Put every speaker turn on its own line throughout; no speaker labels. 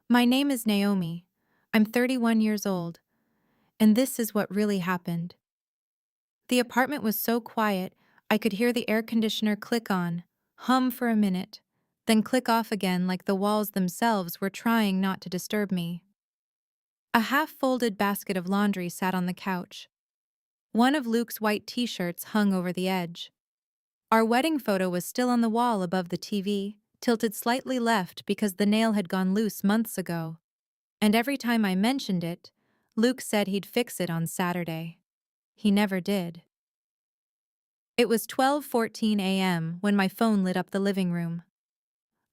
My name is Naomi. I'm 31 years old, and this is what really happened. The apartment was so quiet, I could hear the air conditioner click on, hum for a minute, then click off again like the walls themselves were trying not to disturb me. A half-folded basket of laundry sat on the couch. One of Luke's white t-shirts hung over the edge. Our wedding photo was still on the wall above the TV, tilted slightly left because the nail had gone loose months ago. And every time I mentioned it, Luke said he'd fix it on Saturday. He never did. It was 12:14 a.m. when my phone lit up the living room.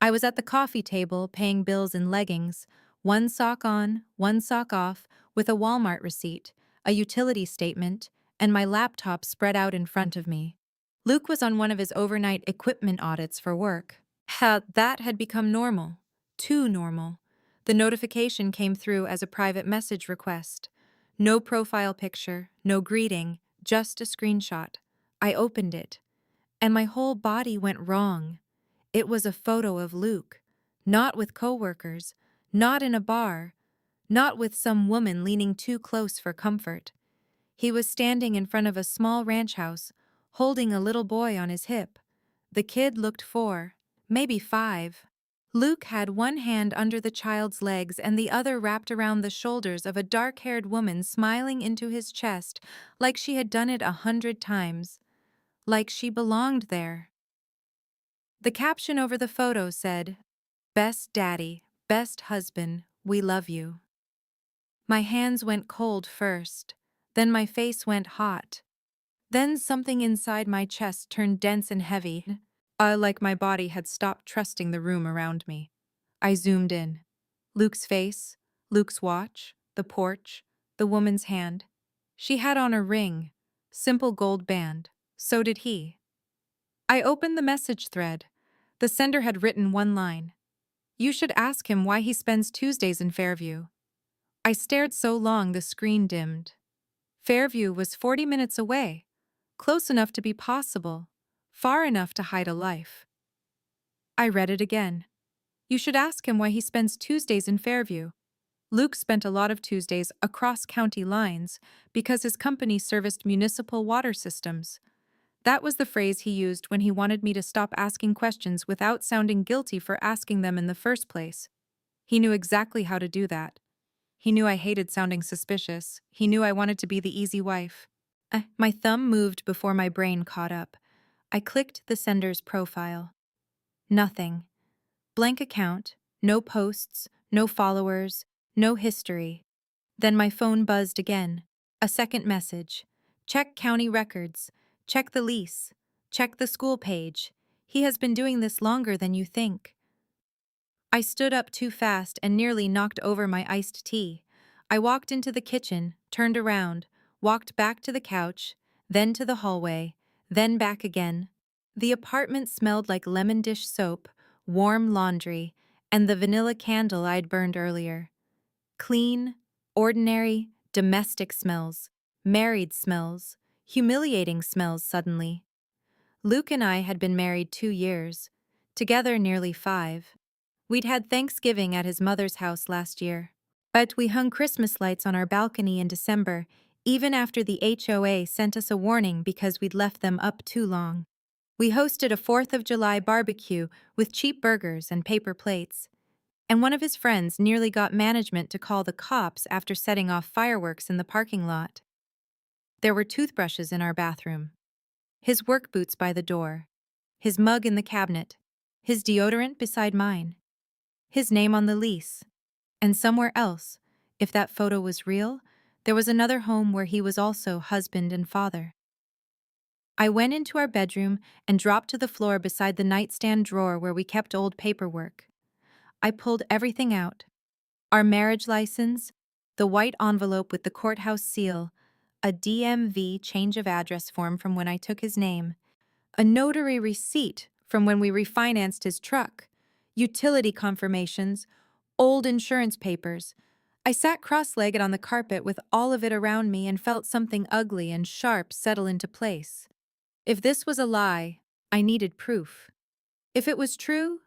I was at the coffee table paying bills in leggings, one sock on, one sock off, with a Walmart receipt, a utility statement, and my laptop spread out in front of me. Luke was on one of his overnight equipment audits for work. That had become normal. Too normal. The notification came through as a private message request. No profile picture, no greeting, just a screenshot. I opened it, and my whole body went wrong. It was a photo of Luke, not with coworkers, not in a bar, not with some woman leaning too close for comfort. He was standing in front of a small ranch house, holding a little boy on his hip. The kid looked 4, maybe 5. Luke had one hand under the child's legs and the other wrapped around the shoulders of a dark-haired woman smiling into his chest like she had done it 100 times. Like she belonged there. The caption over the photo said, "Best daddy, best husband, we love you." My hands went cold first, then my face went hot. Then something inside my chest turned dense and heavy, like my body had stopped trusting the room around me. I zoomed in. Luke's face, Luke's watch, the porch, the woman's hand. She had on a ring, simple gold band. So did he. I opened the message thread. The sender had written one line. "You should ask him why he spends Tuesdays in Fairview." I stared so long the screen dimmed. Fairview was 40 minutes away, close enough to be possible, far enough to hide a life. I read it again. "You should ask him why he spends Tuesdays in Fairview." Luke spent a lot of Tuesdays across county lines because his company serviced municipal water systems. That was the phrase he used when he wanted me to stop asking questions without sounding guilty for asking them in the first place. He knew exactly how to do that. He knew I hated sounding suspicious. He knew I wanted to be the easy wife. My thumb moved before my brain caught up. I clicked the sender's profile. Nothing. Blank account, no posts, no followers, no history. Then my phone buzzed again. A second message. "Check county records. Check the lease. Check the school page. He has been doing this longer than you think." I stood up too fast and nearly knocked over my iced tea. I walked into the kitchen, turned around, walked back to the couch, then to the hallway, then back again. The apartment smelled like lemon dish soap, warm laundry, and the vanilla candle I'd burned earlier. Clean, ordinary, domestic smells, married smells, humiliating smells suddenly. Luke and I had been married 2 years, together nearly 5. We'd had Thanksgiving at his mother's house last year. But we hung Christmas lights on our balcony in December, even after the HOA sent us a warning because we'd left them up too long. We hosted a 4th of July barbecue with cheap burgers and paper plates. And one of his friends nearly got management to call the cops after setting off fireworks in the parking lot. There were toothbrushes in our bathroom, his work boots by the door, his mug in the cabinet, his deodorant beside mine, his name on the lease. And somewhere else, if that photo was real, there was another home where he was also husband and father. I went into our bedroom and dropped to the floor beside the nightstand drawer where we kept old paperwork. I pulled everything out. Our marriage license, the white envelope with the courthouse seal, a DMV change of address form from when I took his name, a notary receipt from when we refinanced his truck, utility confirmations, old insurance papers. I sat cross-legged on the carpet with all of it around me and felt something ugly and sharp settle into place. If this was a lie, I needed proof. If it was true,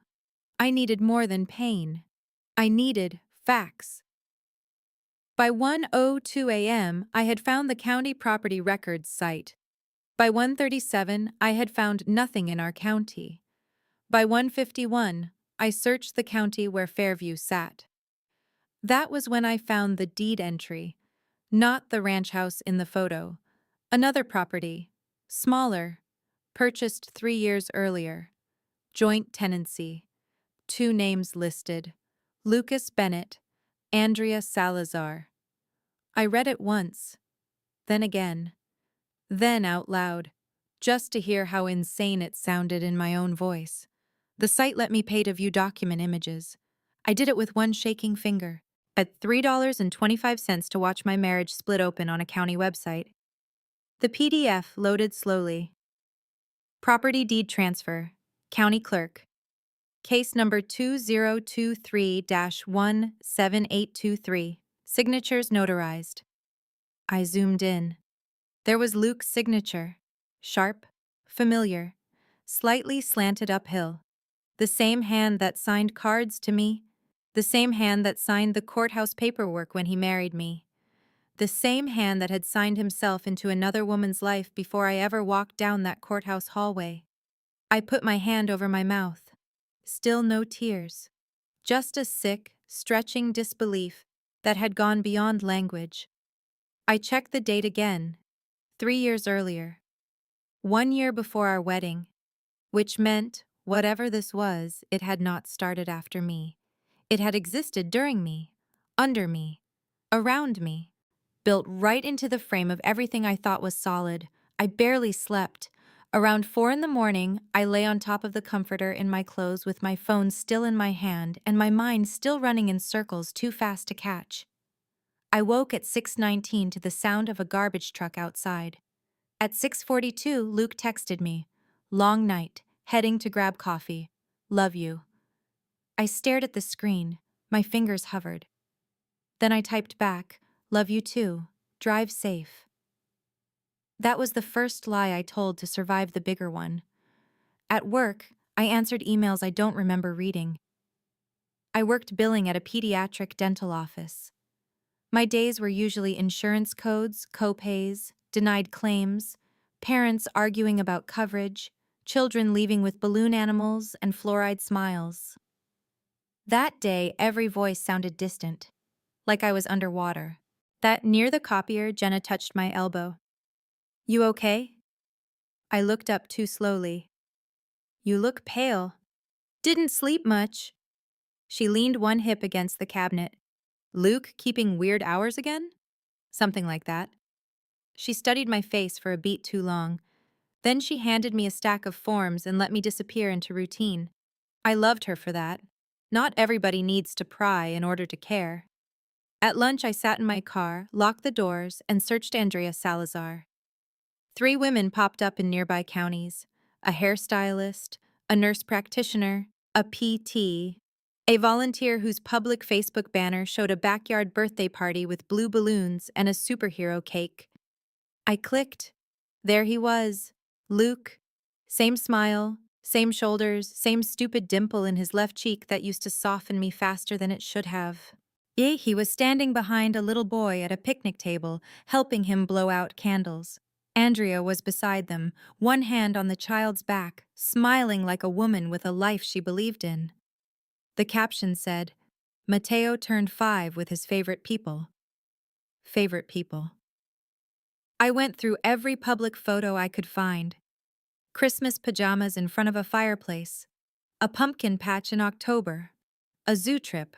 I needed more than pain. I needed Facts. By 1:02 a.m., I had found the county property records site. By 1:37, I had found nothing in our county. By 1:51, I searched the county where Fairview sat. That was when I found the deed entry, not the ranch house in the photo. Another property, smaller, purchased 3 years earlier. Joint tenancy. 2 names listed: Lucas Bennett, Andrea Salazar. I read it once, then again, then out loud, just to hear how insane it sounded in my own voice. The site let me pay to view document images. I did it with one shaking finger. At $3.25 to watch my marriage split open on a county website. The PDF loaded slowly. Property deed transfer. County clerk. Case number 2023-17823. Signatures notarized. I zoomed in. There was Luke's signature. Sharp, familiar, slightly slanted uphill. The same hand that signed cards to me. The same hand that signed the courthouse paperwork when he married me. The same hand that had signed himself into another woman's life before I ever walked down that courthouse hallway. I put my hand over my mouth. Still no tears. Just a sick, stretching disbelief that had gone beyond language. I checked the date again. 3 years earlier. 1 year before our wedding. Which meant, whatever this was, it had not started after me. It had existed during me, under me, around me, built right into the frame of everything I thought was solid. I barely slept. Around 4 in the morning, I lay on top of the comforter in my clothes with my phone still in my hand and my mind still running in circles too fast to catch. I woke at 6:19 to the sound of a garbage truck outside. At 6:42, Luke texted me. Long night, heading to grab coffee. Love you. I stared at the screen. My fingers hovered. Then I typed back, love you too. Drive safe. That was the first lie I told to survive the bigger one. At work, I answered emails I don't remember reading. I worked billing at a pediatric dental office. My days were usually insurance codes, co-pays, denied claims, parents arguing about coverage, children leaving with balloon animals and fluoride smiles. That day, every voice sounded distant, like I was underwater. That near the copier, Jenna touched my elbow. You okay? I looked up too slowly. You look pale. Didn't sleep much. She leaned one hip against the cabinet. Luke keeping weird hours again? Something like that. She studied my face for a beat too long. Then she handed me a stack of forms and let me disappear into routine. I loved her for that. Not everybody needs to pry in order to care. At lunch, I sat in my car, locked the doors, and searched Andrea Salazar. 3 women popped up in nearby counties: a hairstylist, a nurse practitioner, a PT, a volunteer whose public Facebook banner showed a backyard birthday party with blue balloons and a superhero cake. I clicked. There he was, Luke. Same smile, same shoulders, same stupid dimple in his left cheek that used to soften me faster than it should have. He was standing behind a little boy at a picnic table, helping him blow out candles. Andrea was beside them, one hand on the child's back, smiling like a woman with a life she believed in. The caption said, Mateo turned 5 with his favorite people. Favorite people. I went through every public photo I could find. Christmas pajamas in front of a fireplace, a pumpkin patch in October, a zoo trip,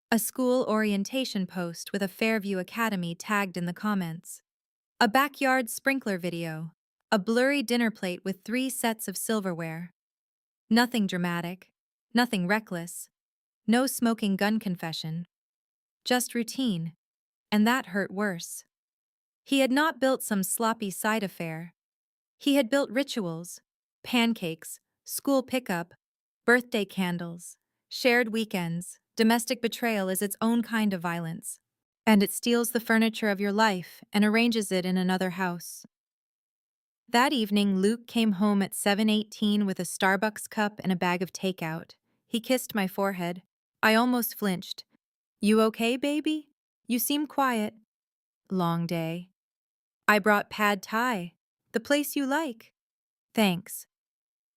a school orientation post with a Fairview Academy tagged in the comments, a backyard sprinkler video, a blurry dinner plate with 3 sets of silverware. Nothing dramatic, nothing reckless, no smoking gun confession. Just routine, and that hurt worse. He had not built some sloppy side affair. He had built rituals, pancakes, school pickup, birthday candles, shared weekends. Domestic betrayal is its own kind of violence, and it steals the furniture of your life and arranges it in another house. That evening, Luke came home at 7:18 with a Starbucks cup and a bag of takeout. He kissed my forehead. I almost flinched. You okay, baby? You seem quiet. Long day. I brought pad thai. The place you like. Thanks.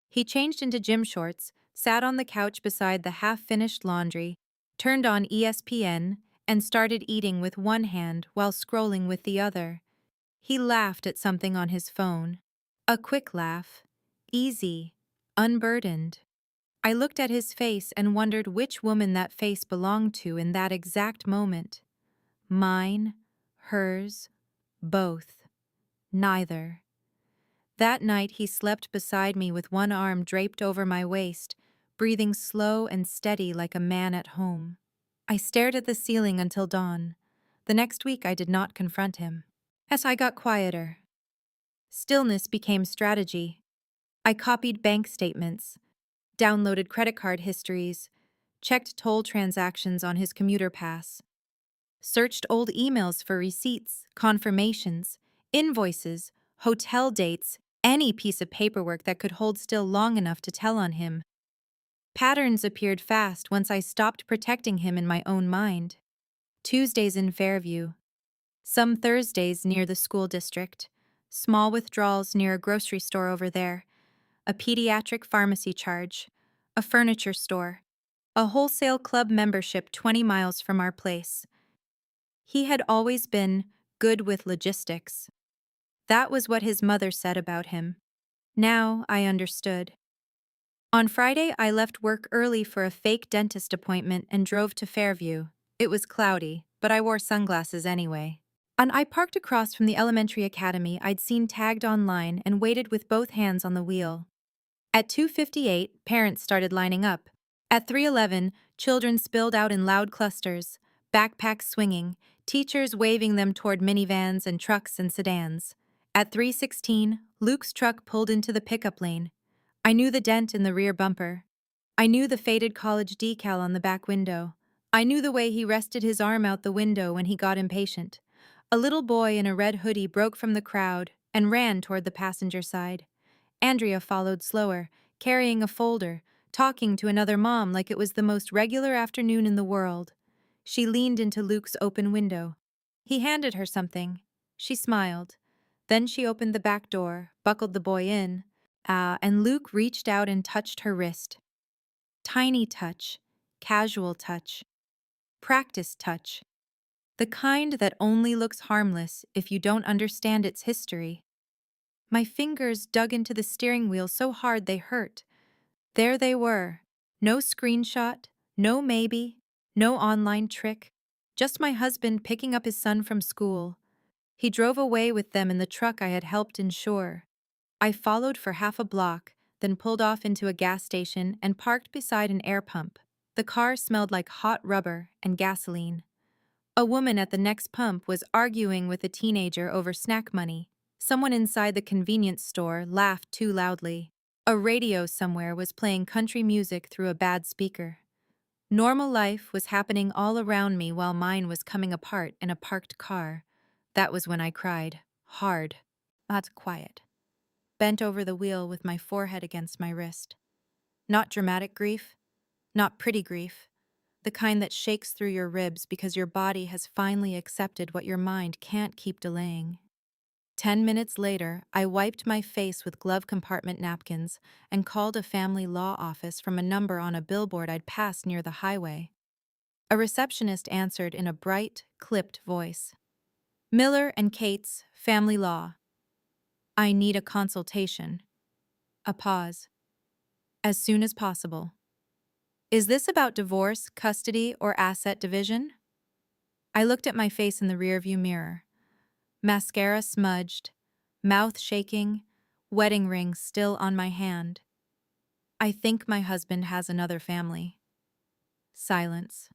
He changed into gym shorts, sat on the couch beside the half-finished laundry, turned on ESPN, and started eating with one hand while scrolling with the other. He laughed at something on his phone. A quick laugh. Easy. Unburdened. I looked at his face and wondered which woman that face belonged to in that exact moment. Mine, hers, both. Neither. That night he slept beside me with one arm draped over my waist, breathing slow and steady like a man at home. I stared at the ceiling until dawn. The next week I did not confront him. As I got quieter, stillness became strategy. I copied bank statements, downloaded credit card histories, checked toll transactions on his commuter pass, searched old emails for receipts, confirmations, invoices, hotel dates, any piece of paperwork that could hold still long enough to tell on him. Patterns appeared fast once I stopped protecting him in my own mind. Tuesdays in Fairview. Some Thursdays near the school district. Small withdrawals near a grocery store over there. A pediatric pharmacy charge. A furniture store. A wholesale club membership 20 miles from our place. He had always been good with logistics. That was what his mother said about him. Now I understood. On Friday, I left work early for a fake dentist appointment and drove to Fairview. It was cloudy, but I wore sunglasses anyway. And I parked across from the elementary academy I'd seen tagged online and waited with both hands on the wheel. At 2:58, parents started lining up. At 3:11, children spilled out in loud clusters, backpacks swinging, teachers waving them toward minivans and trucks and sedans. At 3:16, Luke's truck pulled into the pickup lane. I knew the dent in the rear bumper. I knew the faded college decal on the back window. I knew the way he rested his arm out the window when he got impatient. A little boy in a red hoodie broke from the crowd and ran toward the passenger side. Andrea followed slower, carrying a folder, talking to another mom like it was the most regular afternoon in the world. She leaned into Luke's open window. He handed her something. She smiled. Then she opened the back door, buckled the boy in, and Luke reached out and touched her wrist. Tiny touch, casual touch, practice touch. The kind that only looks harmless if you don't understand its history. My fingers dug into the steering wheel so hard they hurt. There they were. No screenshot, no maybe, no online trick. Just my husband picking up his son from school. He drove away with them in the truck I had helped insure. I followed for half a block, then pulled off into a gas station and parked beside an air pump. The car smelled like hot rubber and gasoline. A woman at the next pump was arguing with a teenager over snack money. Someone inside the convenience store laughed too loudly. A radio somewhere was playing country music through a bad speaker. Normal life was happening all around me while mine was coming apart in a parked car. That was when I cried. Hard. But quiet. Bent over the wheel with my forehead against my wrist. Not dramatic grief. Not pretty grief. The kind that shakes through your ribs because your body has finally accepted what your mind can't keep delaying. 10 minutes later, I wiped my face with glove compartment napkins and called a family law office from a number on a billboard I'd passed near the highway. A receptionist answered in a bright, clipped voice. Miller and Cates, Family Law. I need a consultation. A pause. As soon as possible. Is this about divorce, custody, or asset division? I looked at my face in the rearview mirror. Mascara smudged, mouth shaking, wedding ring still on my hand. I think my husband has another family. Silence.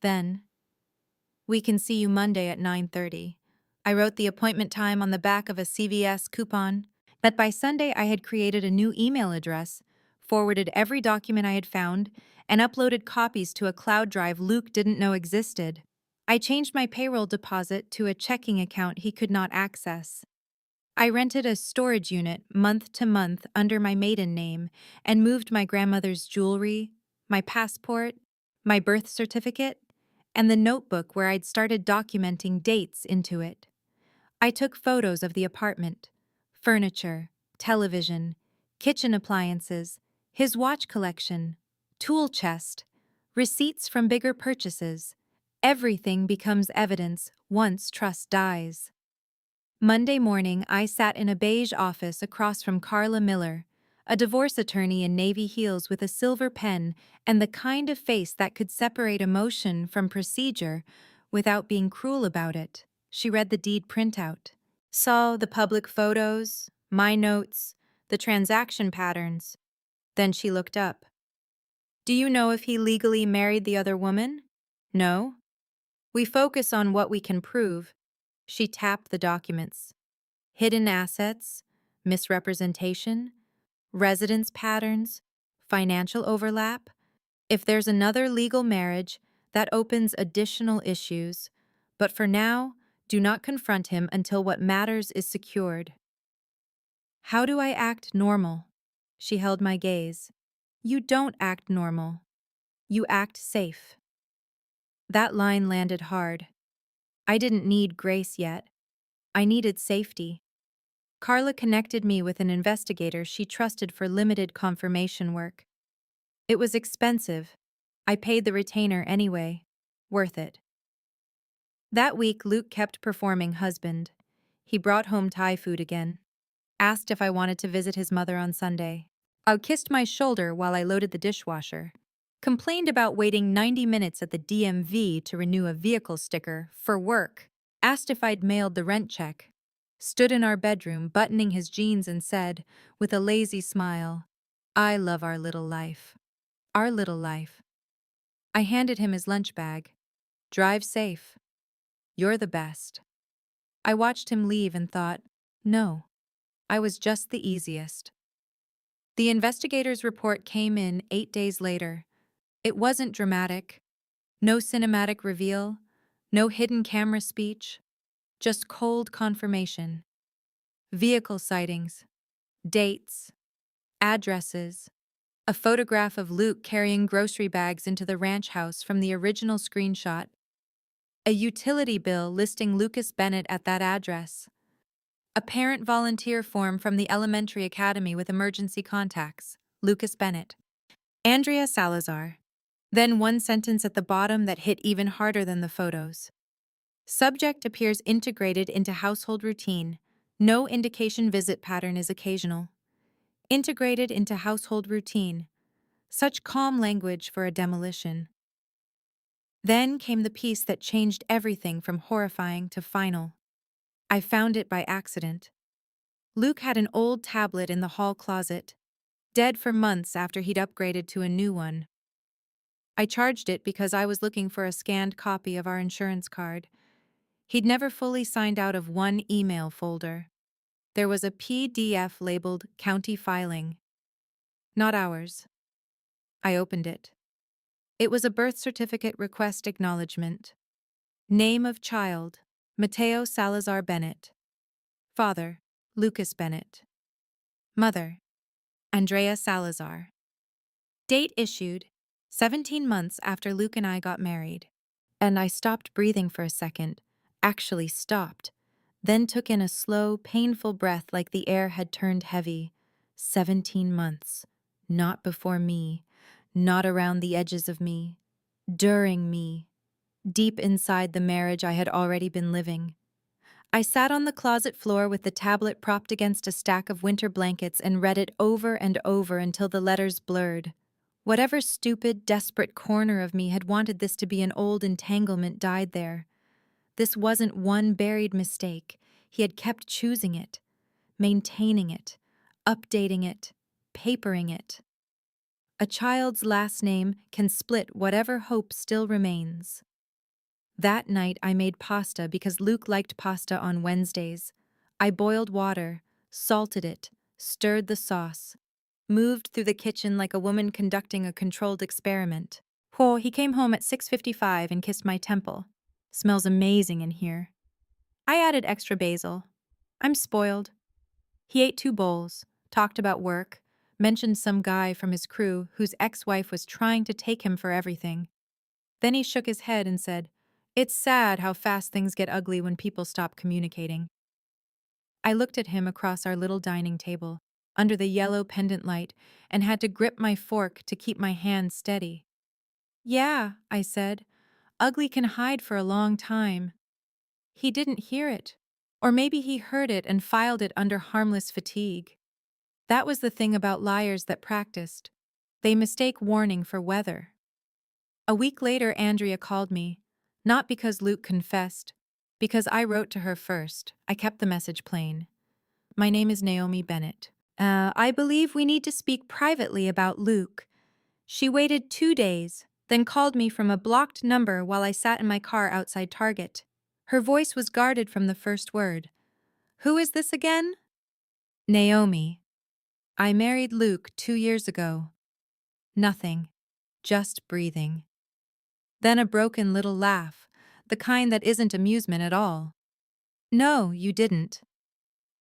Then, we can see you Monday at 9:30. I wrote the appointment time on the back of a CVS coupon, but by Sunday I had created a new email address, forwarded every document I had found, and uploaded copies to a cloud drive Luke didn't know existed. I changed my payroll deposit to a checking account he could not access. I rented a storage unit month to month under my maiden name and moved my grandmother's jewelry, my passport, my birth certificate, and the notebook where I'd started documenting dates into it. I took photos of the apartment, furniture, television, kitchen appliances, his watch collection, tool chest, receipts from bigger purchases. Everything becomes evidence once trust dies. Monday morning, I sat in a beige office across from Carla Miller, a divorce attorney in navy heels with a silver pen and the kind of face that could separate emotion from procedure without being cruel about it. She read the deed printout, saw the public photos, my notes, the transaction patterns. Then she looked up. Do you know if he legally married the other woman? No. We focus on what we can prove. She tapped the documents. Hidden assets, misrepresentation, residence patterns, financial overlap. If there's another legal marriage, that opens additional issues. But for now, do not confront him until what matters is secured. How do I act normal? She held my gaze. You don't act normal. You act safe. That line landed hard. I didn't need grace yet. I needed safety. Carla connected me with an investigator she trusted for limited confirmation work. It was expensive. I paid the retainer anyway. Worth it. That week, Luke kept performing husband. He brought home Thai food again. Asked if I wanted to visit his mother on Sunday. I kissed my shoulder while I loaded the dishwasher. Complained about waiting 90 minutes at the DMV to renew a vehicle sticker for work. Asked if I'd mailed the rent check. Stood in our bedroom, buttoning his jeans and said, with a lazy smile, I love our little life. Our little life. I handed him his lunch bag. Drive safe. You're the best. I watched him leave and thought, no, I was just the easiest. The investigator's report came in 8 days later. It wasn't dramatic. No cinematic reveal. No hidden camera speech. Just cold confirmation. Vehicle sightings. Dates. Addresses. A photograph of Luke carrying grocery bags into the ranch house from the original screenshot. A utility bill listing Lucas Bennett at that address. A parent volunteer form from the elementary academy with emergency contacts. Lucas Bennett. Andrea Salazar. Then one sentence at the bottom that hit even harder than the photos. Subject appears integrated into household routine. No indication visit pattern is occasional. Integrated into household routine. Such calm language for a demolition. Then came the piece that changed everything from horrifying to final. I found it by accident. Luke had an old tablet in the hall closet, dead for months after he'd upgraded to a new one. I charged it because I was looking for a scanned copy of our insurance card. He'd never fully signed out of one email folder. There was a PDF labeled County Filing. Not ours. I opened it. It was a birth certificate request acknowledgement. Name of child, Mateo Salazar Bennett. Father, Lucas Bennett. Mother, Andrea Salazar. Date issued, 17 months after Luke and I got married. And I stopped breathing for a second, actually stopped, then took in a slow, painful breath like the air had turned heavy. 17 months. Not before me, not around the edges of me, during me, deep inside the marriage I had already been living. I sat on the closet floor with the tablet propped against a stack of winter blankets and read it over and over until the letters blurred. Whatever stupid, desperate corner of me had wanted this to be an old entanglement died there. This wasn't one buried mistake. He had kept choosing it, maintaining it, updating it, papering it. A child's last name can split whatever hope still remains. That night I made pasta because Luke liked pasta on Wednesdays. I boiled water, salted it, stirred the sauce, moved through the kitchen like a woman conducting a controlled experiment. He came home at 6:55 and kissed my temple. Smells amazing in here. I added extra basil. I'm spoiled. He ate 2 bowls, talked about work, mentioned some guy from his crew whose ex-wife was trying to take him for everything. Then he shook his head and said, "It's sad how fast things get ugly when people stop communicating." I looked at him across our little dining table, under the yellow pendant light, and had to grip my fork to keep my hand steady. "Yeah," I said, "ugly can hide for a long time." He didn't hear it. Or maybe he heard it and filed it under harmless fatigue. That was the thing about liars that practiced. They mistake warning for weather. A week later, Andrea called me. Not because Luke confessed. Because I wrote to her first. I kept the message plain. "My name is Naomi Bennett. I believe we need to speak privately about Luke." She waited 2 days, then called me from a blocked number while I sat in my car outside Target. Her voice was guarded from the first word. "Who is this again?" "Naomi. I married Luke 2 years ago." Nothing. Just breathing. Then a broken little laugh, the kind that isn't amusement at all. "No, you didn't."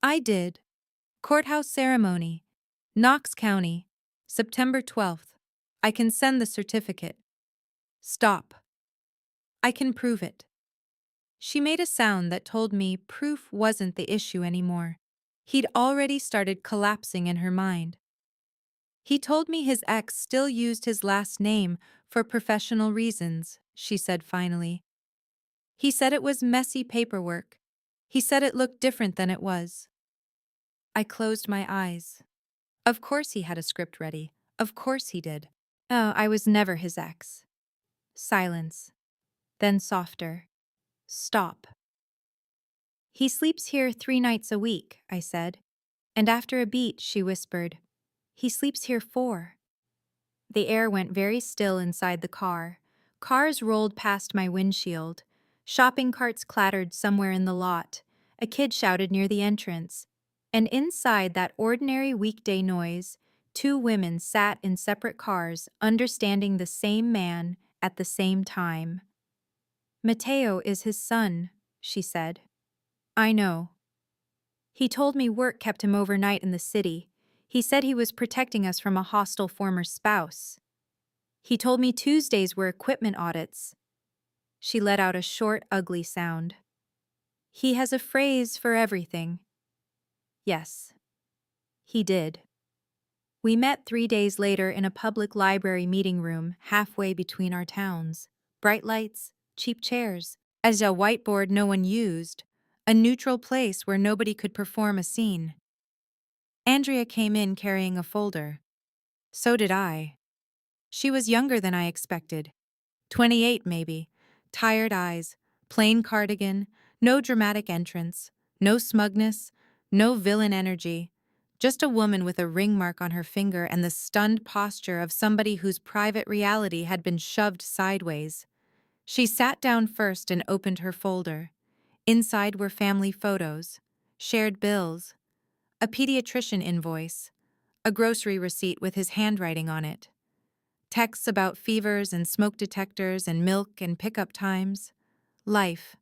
"I did. Courthouse ceremony. Knox County. September 12th. I can send the certificate." "Stop. I can prove it." She made a sound that told me proof wasn't the issue anymore. He'd already started collapsing in her mind. "He told me his ex still used his last name for professional reasons," she said finally. "He said it was messy paperwork. He said it looked different than it was." I closed my eyes. Of course he had a script ready. Of course he did. Oh, I was never his ex. Silence. Then softer. "Stop." "He sleeps here 3 nights a week," I said. And after a beat, she whispered, "He sleeps here 4." The air went very still inside the car. Cars rolled past my windshield. Shopping carts clattered somewhere in the lot. A kid shouted near the entrance. And inside that ordinary weekday noise, 2 women sat in separate cars, understanding the same man at the same time. "Mateo is his son," she said. "I know. He told me work kept him overnight in the city. He said he was protecting us from a hostile former spouse. He told me Tuesdays were equipment audits." She let out a short, ugly sound. "He has a phrase for everything." Yes, he did. We met 3 days later in a public library meeting room halfway between our towns. Bright lights, cheap chairs, as a whiteboard no one used, a neutral place where nobody could perform a scene. Andrea came in carrying a folder. So did I. She was younger than I expected. 28 maybe. Tired eyes, plain cardigan, no dramatic entrance, no smugness, no villain energy. Just a woman with a ring mark on her finger and the stunned posture of somebody whose private reality had been shoved sideways. She sat down first and opened her folder. Inside were family photos, shared bills, a pediatrician invoice, a grocery receipt with his handwriting on it. Texts about fevers and smoke detectors and milk and pickup times. Life.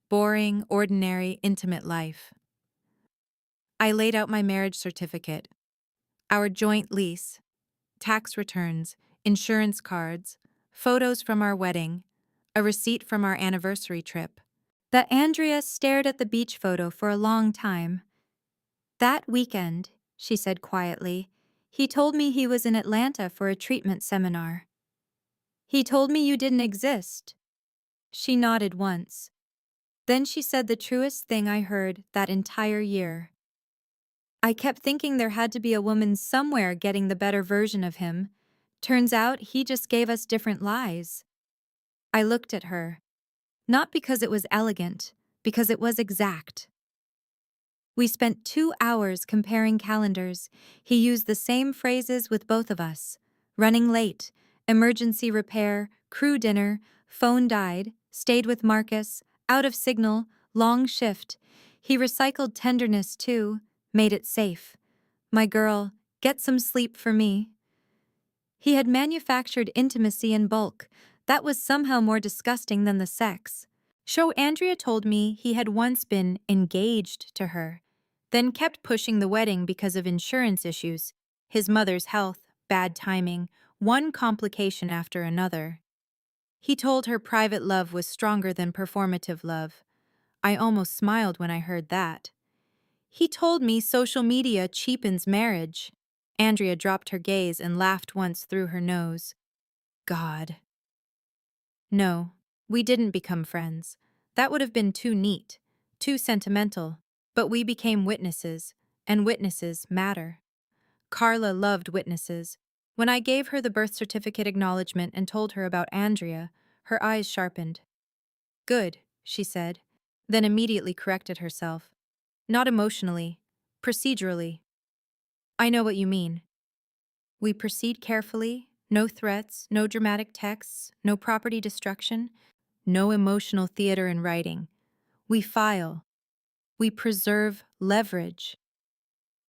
Boring, ordinary, intimate life. I laid out my marriage certificate, our joint lease, tax returns, insurance cards, photos from our wedding, a receipt from our anniversary trip. The Andrea stared at the beach photo for a long time. "That weekend," she said quietly, "he told me he was in Atlanta for a treatment seminar." "He told me you didn't exist." She nodded once. Then she said the truest thing I heard that entire year. "I kept thinking there had to be a woman somewhere getting the better version of him. Turns out he just gave us different lies." I looked at her. Not because it was elegant, because it was exact. We spent 2 hours comparing calendars. He used the same phrases with both of us. Running late, emergency repair, crew dinner, phone died, stayed with Marcus, out of signal, long shift. He recycled tenderness too, made it safe. "My girl, get some sleep for me." He had manufactured intimacy in bulk. That was somehow more disgusting than the sex. Andrea told me he had once been engaged to her, then kept pushing the wedding because of insurance issues, his mother's health, bad timing, one complication after another. He told her private love was stronger than performative love. I almost smiled when I heard that. He told me social media cheapens marriage. Andrea dropped her gaze and laughed once through her nose. God. No, we didn't become friends. That would have been too neat, too sentimental. But we became witnesses, and witnesses matter. Carla loved witnesses. When I gave her the birth certificate acknowledgement and told her about Andrea, her eyes sharpened. Good, she said, then immediately corrected herself. Not emotionally, procedurally. I know what you mean. We proceed carefully, no threats, no dramatic texts, no property destruction, no emotional theater in writing. We file. We preserve leverage.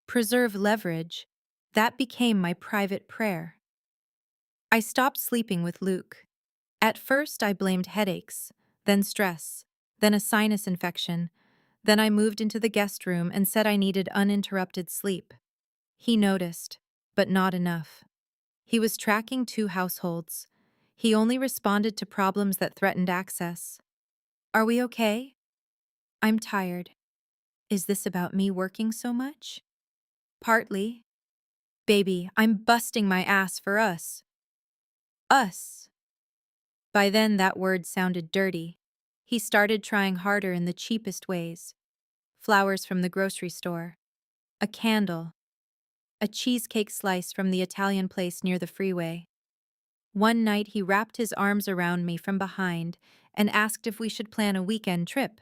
Preserve leverage. That became my private prayer. I stopped sleeping with Luke. At first, I blamed headaches, then stress, then a sinus infection. Then I moved into the guest room and said I needed uninterrupted sleep. He noticed, but not enough. He was tracking 2 households. He only responded to problems that threatened access. Are we okay? I'm tired. Is this about me working so much? Partly. Baby, I'm busting my ass for us. Us. By then, that word sounded dirty. He started trying harder in the cheapest ways. Flowers from the grocery store. A candle. A cheesecake slice from the Italian place near the freeway. One night, he wrapped his arms around me from behind and asked if we should plan a weekend trip.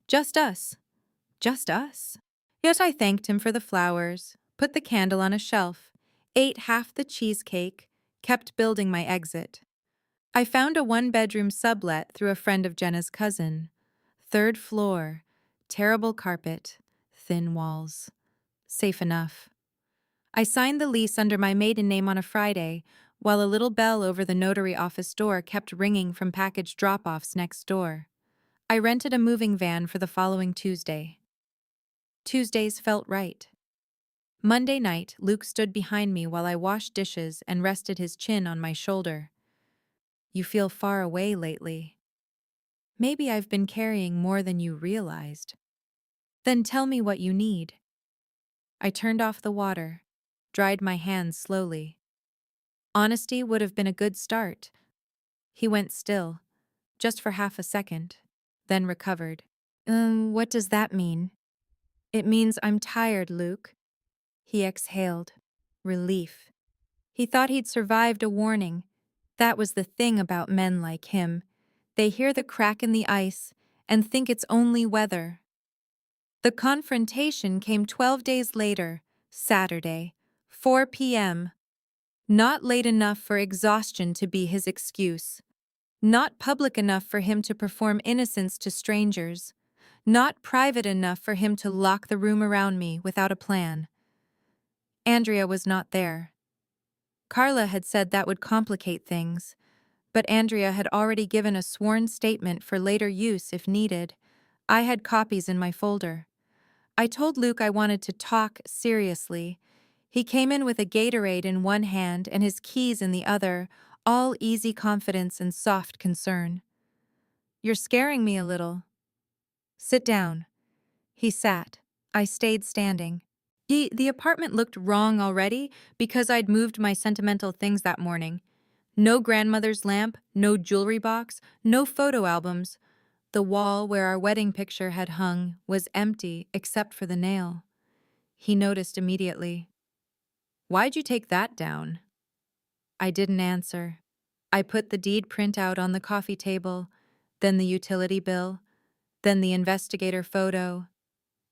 Just us. Just us. Yet I thanked him for the flowers, put the candle on a shelf, ate half the cheesecake, kept building my exit. I found a 1-bedroom sublet through a friend of Jenna's cousin. 3rd floor, terrible carpet, thin walls. Safe enough. I signed the lease under my maiden name on a Friday, while a little bell over the notary office door kept ringing from package drop-offs next door. I rented a moving van for the following Tuesday. Tuesdays felt right. Monday night, Luke stood behind me while I washed dishes and rested his chin on my shoulder. You feel far away lately. Maybe I've been carrying more than you realized. Then tell me what you need. I turned off the water, dried my hands slowly. Honesty would have been a good start. He went still, just for half a second, then recovered. What does that mean? It means I'm tired, Luke. He exhaled. Relief. He thought he'd survived a warning. That was the thing about men like him. They hear the crack in the ice and think it's only weather. The confrontation came 12 days later, Saturday, 4 p.m. Not late enough for exhaustion to be his excuse. Not public enough for him to perform innocence to strangers. Not private enough for him to lock the room around me without a plan. Andrea was not there. Carla had said that would complicate things, but Andrea had already given a sworn statement for later use if needed. I had copies in my folder. I told Luke I wanted to talk seriously. He came in with a Gatorade in one hand and his keys in the other, all easy confidence and soft concern. You're scaring me a little. Sit down. He sat. I stayed standing. The apartment looked wrong already because I'd moved my sentimental things that morning. No grandmother's lamp, no jewelry box, no photo albums. The wall where our wedding picture had hung was empty except for the nail. He noticed immediately. Why'd you take that down? I didn't answer. I put the deed printout on the coffee table, then the utility bill, then the investigator photo,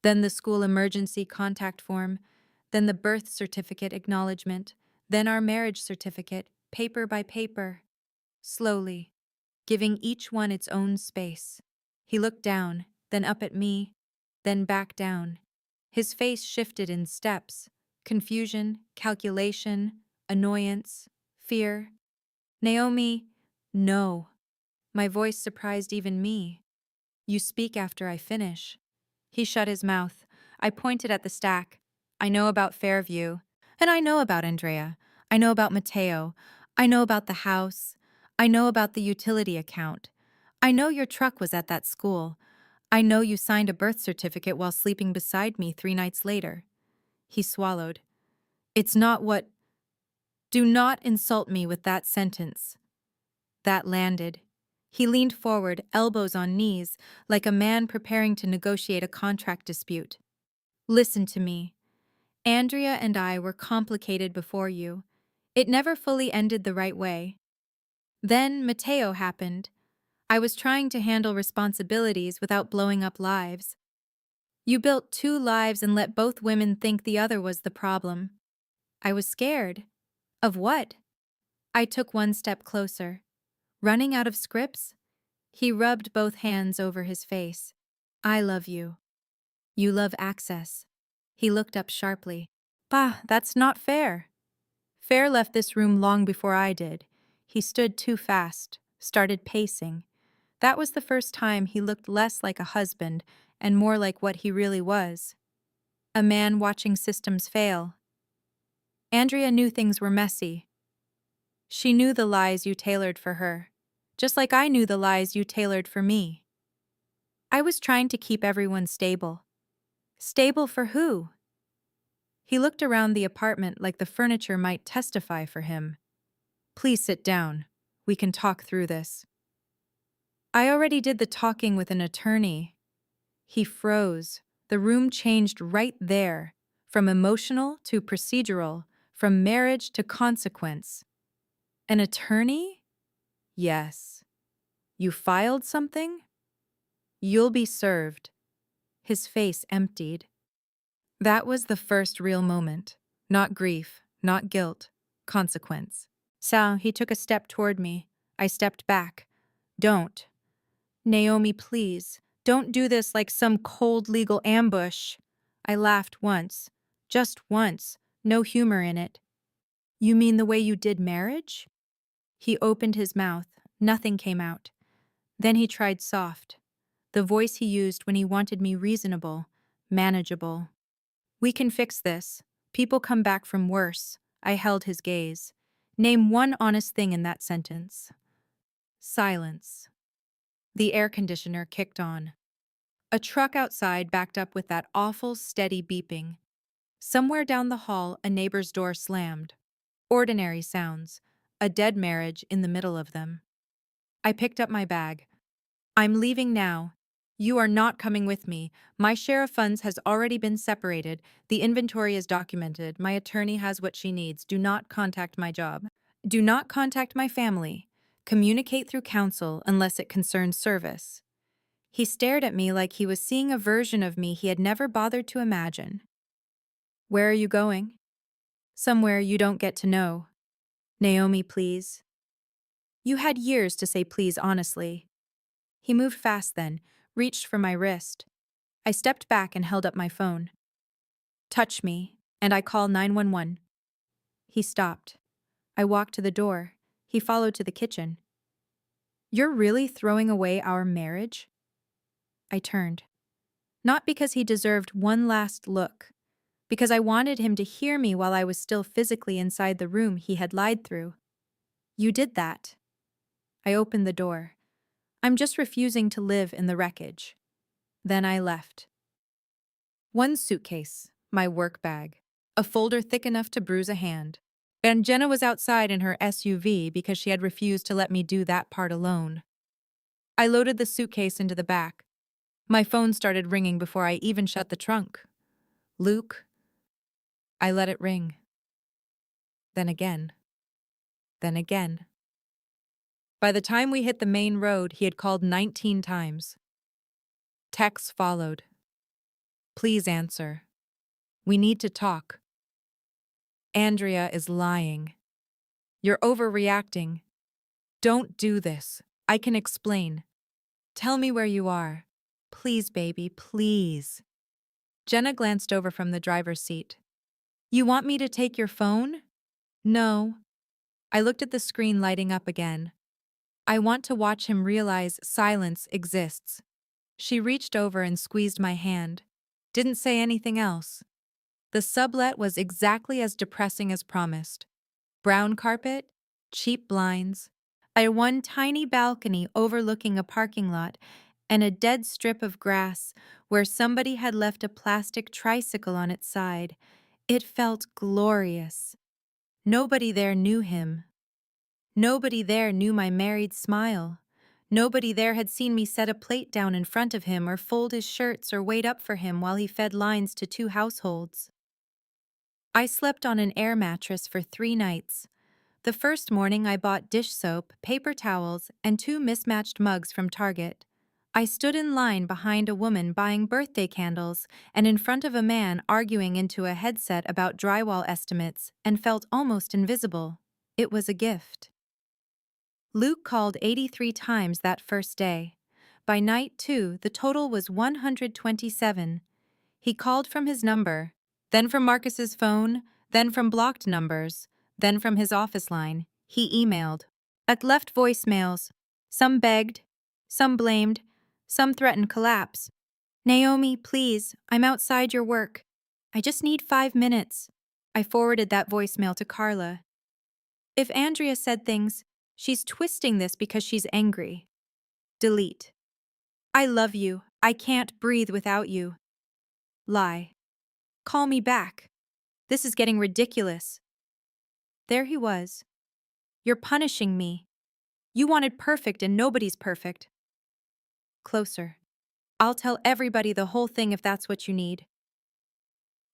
then the school emergency contact form, then the birth certificate acknowledgement, then our marriage certificate, paper by paper. Slowly, giving each one its own space. He looked down, then up at me, then back down. His face shifted in steps. Confusion, calculation, annoyance, fear. Naomi, no. My voice surprised even me. You speak after I finish. He shut his mouth. I pointed at the stack. I know about Fairview. And I know about Andrea. I know about Mateo. I know about the house. I know about the utility account. I know your truck was at that school. I know you signed a birth certificate while sleeping beside me 3 nights later. He swallowed. It's not what. Do not insult me with that sentence. That landed. He leaned forward, elbows on knees, like a man preparing to negotiate a contract dispute. Listen to me. Andrea and I were complicated before you. It never fully ended the right way. Then Mateo happened. I was trying to handle responsibilities without blowing up lives. You built 2 lives and let both women think the other was the problem. I was scared. Of what? I took one step closer. Running out of scripts? He rubbed both hands over his face. I love you. You love access. He looked up sharply. Bah, that's not fair. Fair left this room long before I did. He stood too fast, started pacing. That was the first time he looked less like a husband and more like what he really was. A man watching systems fail. Andrea knew things were messy. She knew the lies you tailored for her, just like I knew the lies you tailored for me. I was trying to keep everyone stable. Stable for who? He looked around the apartment like the furniture might testify for him. Please sit down. We can talk through this. I already did the talking with an attorney. He froze. The room changed right there, from emotional to procedural, from marriage to consequence. An attorney? Yes. You filed something? You'll be served. His face emptied. That was the first real moment. Not grief, not guilt, consequence. So he took a step toward me. I stepped back. Don't. Naomi, please. Don't do this like some cold legal ambush. I laughed once. Just once. No humor in it. You mean the way you did marriage? He opened his mouth. Nothing came out. Then he tried soft. The voice he used when he wanted me reasonable, manageable. We can fix this. People come back from worse. I held his gaze. Name one honest thing in that sentence. Silence. The air conditioner kicked on. A truck outside backed up with that awful, steady beeping. Somewhere down the hall, a neighbor's door slammed. Ordinary sounds. A dead marriage in the middle of them. I picked up my bag. I'm leaving now. You are not coming with me. My share of funds has already been separated. The inventory is documented. My attorney has what she needs. Do not contact my job. Do not contact my family. Communicate through counsel unless it concerns service. He stared at me like he was seeing a version of me he had never bothered to imagine. Where are you going? Somewhere you don't get to know. Naomi, please. You had years to say please honestly. He moved fast then, reached for my wrist. I stepped back and held up my phone. Touch me, and I call 911. He stopped. I walked to the door. He followed to the kitchen. You're really throwing away our marriage? I turned. Not because he deserved one last look, because I wanted him to hear me while I was still physically inside the room he had lied through. You did that. I opened the door. I'm just refusing to live in the wreckage. Then I left. One suitcase, my work bag, a folder thick enough to bruise a hand. And Jenna was outside in her SUV because she had refused to let me do that part alone. I loaded the suitcase into the back. My phone started ringing before I even shut the trunk. Luke. I let it ring. Then again. Then again. By the time we hit the main road, he had called 19 times. Texts followed. Please answer. We need to talk. Andrea is lying. You're overreacting. Don't do this. I can explain. Tell me where you are. Please, baby, please. Jenna glanced over from the driver's seat. You want me to take your phone? No. I looked at the screen lighting up again. I want to watch him realize silence exists. She reached over and squeezed my hand. Didn't say anything else. The sublet was exactly as depressing as promised. Brown carpet, cheap blinds, I had one tiny balcony overlooking a parking lot and a dead strip of grass where somebody had left a plastic tricycle on its side. It felt glorious. Nobody there knew him. Nobody there knew my married smile. Nobody there had seen me set a plate down in front of him or fold his shirts or wait up for him while he fed lines to 2 households. I slept on an air mattress for 3 nights. The first morning I bought dish soap, paper towels, and 2 mismatched mugs from Target. I stood in line behind a woman buying birthday candles and in front of a man arguing into a headset about drywall estimates and felt almost invisible. It was a gift. Luke called 83 times that first day. By night 2, the total was 127. He called from his number, then from Marcus's phone, then from blocked numbers, then from his office line. He emailed. Left voicemails. Some begged, some blamed, some threatened collapse. Naomi, please, I'm outside your work. I just need 5 minutes. I forwarded that voicemail to Carla. If Andrea said things, she's twisting this because she's angry. Delete. I love you. I can't breathe without you. Lie. Call me back. This is getting ridiculous. There he was. You're punishing me. You wanted perfect and nobody's perfect. Closer. I'll tell everybody the whole thing if that's what you need.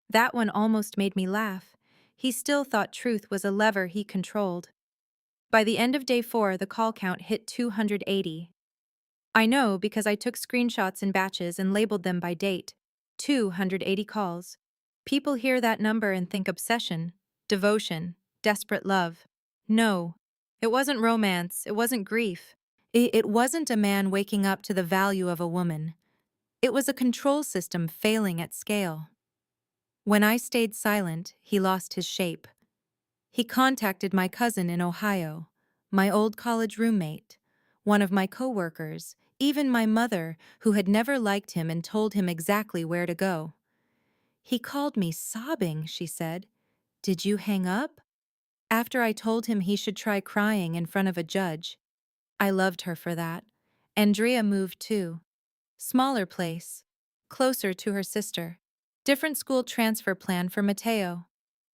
That one almost made me laugh. He still thought truth was a lever he controlled. By the end of day 4, the call count hit 280. I know because I took screenshots in batches and labeled them by date. 280 calls. People hear that number and think obsession, devotion, desperate love. No, it wasn't romance, it wasn't grief. It wasn't a man waking up to the value of a woman. It was a control system failing at scale. When I stayed silent, he lost his shape. He contacted my cousin in Ohio, my old college roommate, one of my coworkers, even my mother, who had never liked him and told him exactly where to go. He called me sobbing, she said. Did you hang up? After I told him he should try crying in front of a judge. I loved her for that. Andrea moved too. Smaller place. Closer to her sister. Different school transfer plan for Mateo.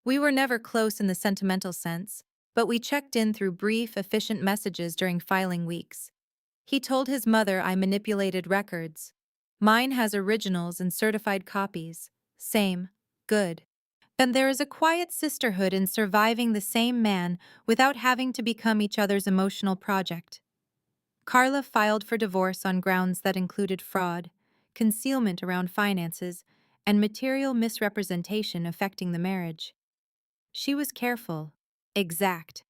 We were never close in the sentimental sense, but we checked in through brief, efficient messages during filing weeks. He told his mother I manipulated records. Mine has originals and certified copies. Same. Good. And there is a quiet sisterhood in surviving the same man without having to become each other's emotional project. Carla filed for divorce on grounds that included fraud, concealment around finances, and material misrepresentation affecting the marriage. She was careful, exact.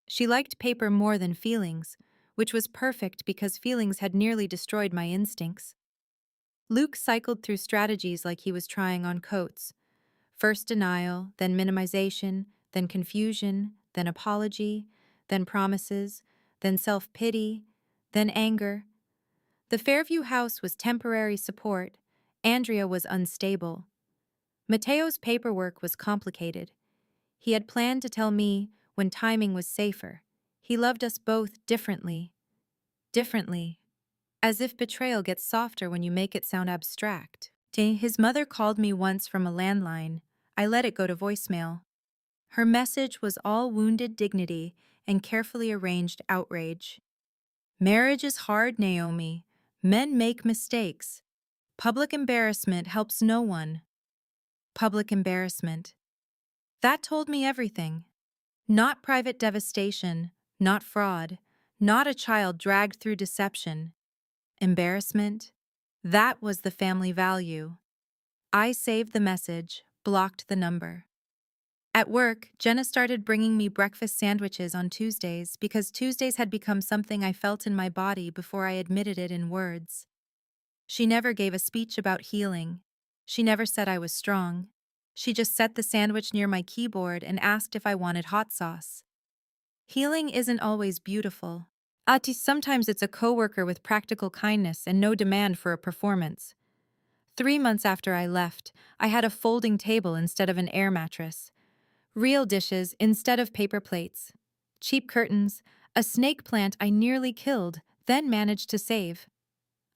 She liked paper more than feelings, which was perfect because feelings had nearly destroyed my instincts. Luke cycled through strategies like he was trying on coats. First denial, then minimization, then confusion, then apology, then promises, then self-pity, then anger. The Fairview house was temporary support. Andrea was unstable. Mateo's paperwork was complicated. He had planned to tell me when timing was safer. He loved us both differently. Differently. As if betrayal gets softer when you make it sound abstract. His mother called me once from a landline. I let it go to voicemail. Her message was all wounded dignity and carefully arranged outrage. Marriage is hard, Naomi. Men make mistakes. Public embarrassment helps no one. Public embarrassment. That told me everything. Not private devastation, not fraud, not a child dragged through deception. Embarrassment. That was the family value. I saved the message, blocked the number. At work, Jenna started bringing me breakfast sandwiches on Tuesdays because Tuesdays had become something I felt in my body before I admitted it in words. She never gave a speech about healing. She never said I was strong. She just set the sandwich near my keyboard and asked if I wanted hot sauce. Healing isn't always beautiful. Sometimes it's a coworker with practical kindness and no demand for a performance. 3 months after I left, I had a folding table instead of an air mattress. Real dishes instead of paper plates. Cheap curtains, A snake plant I nearly killed, then managed to save.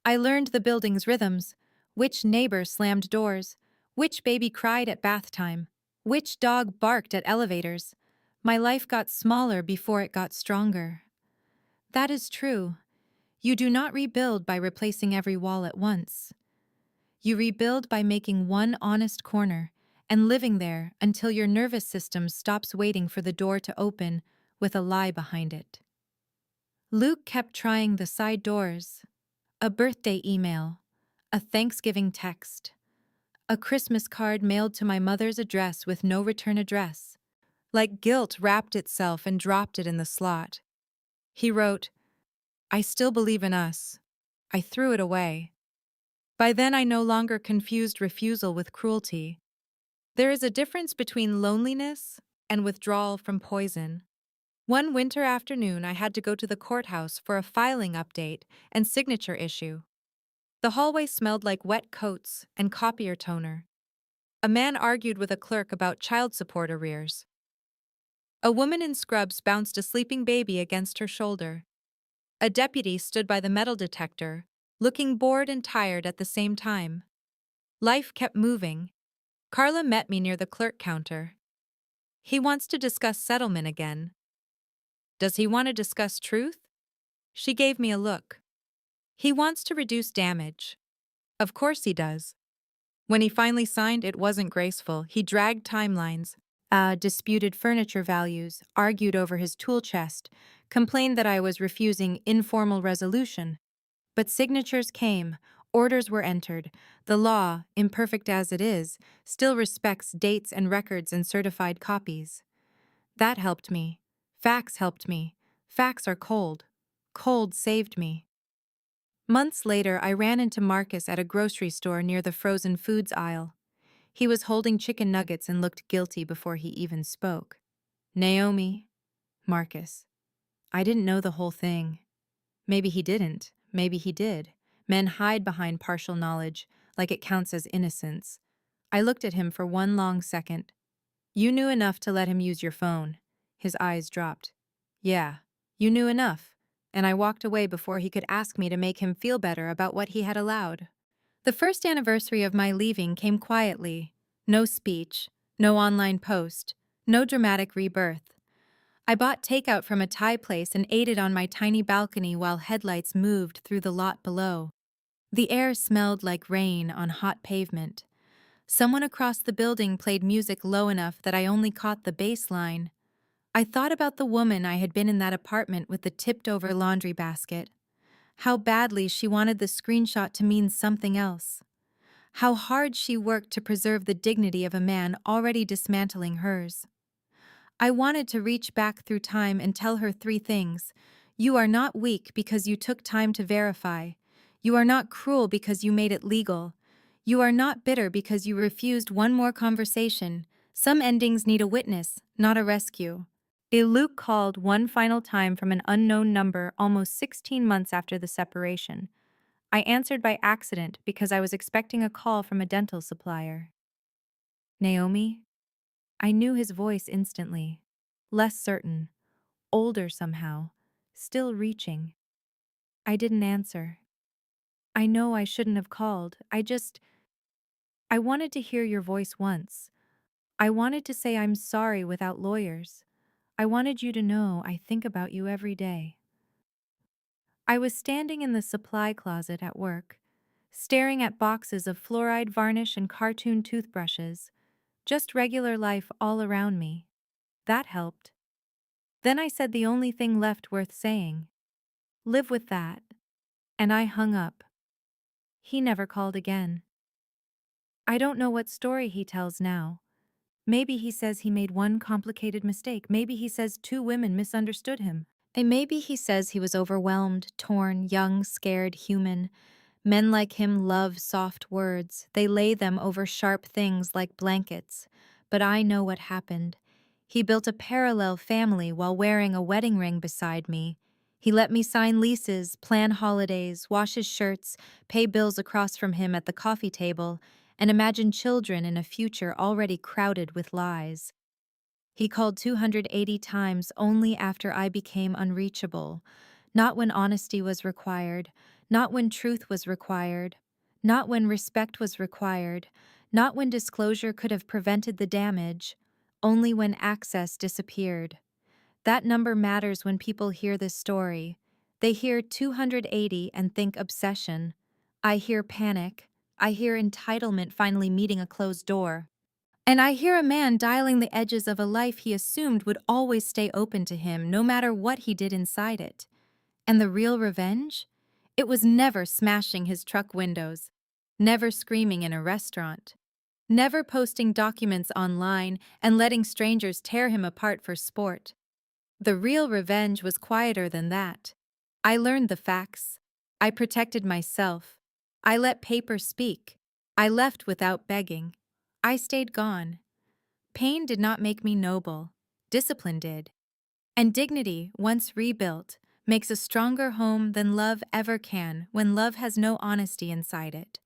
I learned the building's rhythms. Which neighbor slammed doors, which baby cried at bath time, which dog barked at elevators. My life got smaller before it got stronger. That is true. You do not rebuild by replacing every wall at once. You rebuild by making one honest corner and living there until your nervous system stops waiting for the door to open with a lie behind it. Luke kept trying the side doors. A birthday email, a Thanksgiving text, a Christmas card mailed to my mother's address with no return address. Like guilt wrapped itself and dropped it in the slot. He wrote, "I still believe in us." I threw it away. By then I no longer confused refusal with cruelty. There is a difference between loneliness and withdrawal from poison. One winter afternoon I had to go to the courthouse for a filing update and signature issue. The hallway smelled like wet coats and copier toner. A man argued with a clerk about child support arrears. A woman in scrubs bounced a sleeping baby against her shoulder. A deputy stood by the metal detector, looking bored and tired at the same time. Life kept moving. Carla met me near the clerk counter. He wants to discuss settlement again. Does he want to discuss truth? She gave me a look. He wants to reduce damage. Of course he does. When he finally signed, it wasn't graceful. He dragged timelines, disputed furniture values, argued over his tool chest, complained that I was refusing informal resolution. But signatures came, orders were entered. The law, imperfect as it is, still respects dates and records and certified copies. That helped me. Facts helped me. Facts are cold. Cold saved me. Months later, I ran into Marcus at a grocery store near the frozen foods aisle. He was holding chicken nuggets and looked guilty before he even spoke. Naomi, Marcus. I didn't know the whole thing. Maybe he didn't. Maybe he did. Men hide behind partial knowledge, like it counts as innocence. I looked at him for one long second. You knew enough to let him use your phone. His eyes dropped. Yeah, you knew enough. And I walked away before he could ask me to make him feel better about what he had allowed. The first anniversary of my leaving came quietly. No speech, no online post, no dramatic rebirth. I bought takeout from a Thai place and ate it on my tiny balcony while headlights moved through the lot below. The air smelled like rain on hot pavement. Someone across the building played music low enough that I only caught the bass line. I thought about the woman I had been in that apartment with the tipped-over laundry basket. How badly she wanted the screenshot to mean something else. How hard she worked to preserve the dignity of a man already dismantling hers. I wanted to reach back through time and tell her three things. You are not weak because you took time to verify. You are not cruel because you made it legal. You are not bitter because you refused one more conversation. Some endings need a witness, not a rescue. Luke called one final time from an unknown number almost 16 months after the separation. I answered by accident because I was expecting a call from a dental supplier. Naomi? I knew his voice instantly. Less certain, older somehow, still reaching. I didn't answer. I know I shouldn't have called. I wanted to hear your voice once. I wanted to say I'm sorry without lawyers. I wanted you to know I think about you every day. I was standing in the supply closet at work, staring at boxes of fluoride varnish and cartoon toothbrushes, just regular life all around me. That helped. Then I said the only thing left worth saying. Live with that. And I hung up. He never called again. I don't know what story he tells now. Maybe he says he made one complicated mistake. Maybe he says two women misunderstood him. And maybe he says he was overwhelmed, torn, young, scared, human. Men like him love soft words. They lay them over sharp things like blankets. But I know what happened. He built a parallel family while wearing a wedding ring beside me. He let me sign leases, plan holidays, wash his shirts, pay bills across from him at the coffee table, and imagine children in a future already crowded with lies. He called 280 times only after I became unreachable, not when honesty was required, not when truth was required, not when respect was required, not when disclosure could have prevented the damage, only when access disappeared. That number matters when people hear this story. They hear 280 and think obsession. I hear panic. I hear entitlement finally meeting a closed door. And I hear a man dialing the edges of a life he assumed would always stay open to him no matter what he did inside it. And the real revenge? It was never smashing his truck windows, never screaming in a restaurant, never posting documents online and letting strangers tear him apart for sport. The real revenge was quieter than that. I learned the facts. I protected myself. I let paper speak. I left without begging. I stayed gone. Pain did not make me noble. Discipline did. And dignity, once rebuilt, makes a stronger home than love ever can when love has no honesty inside it.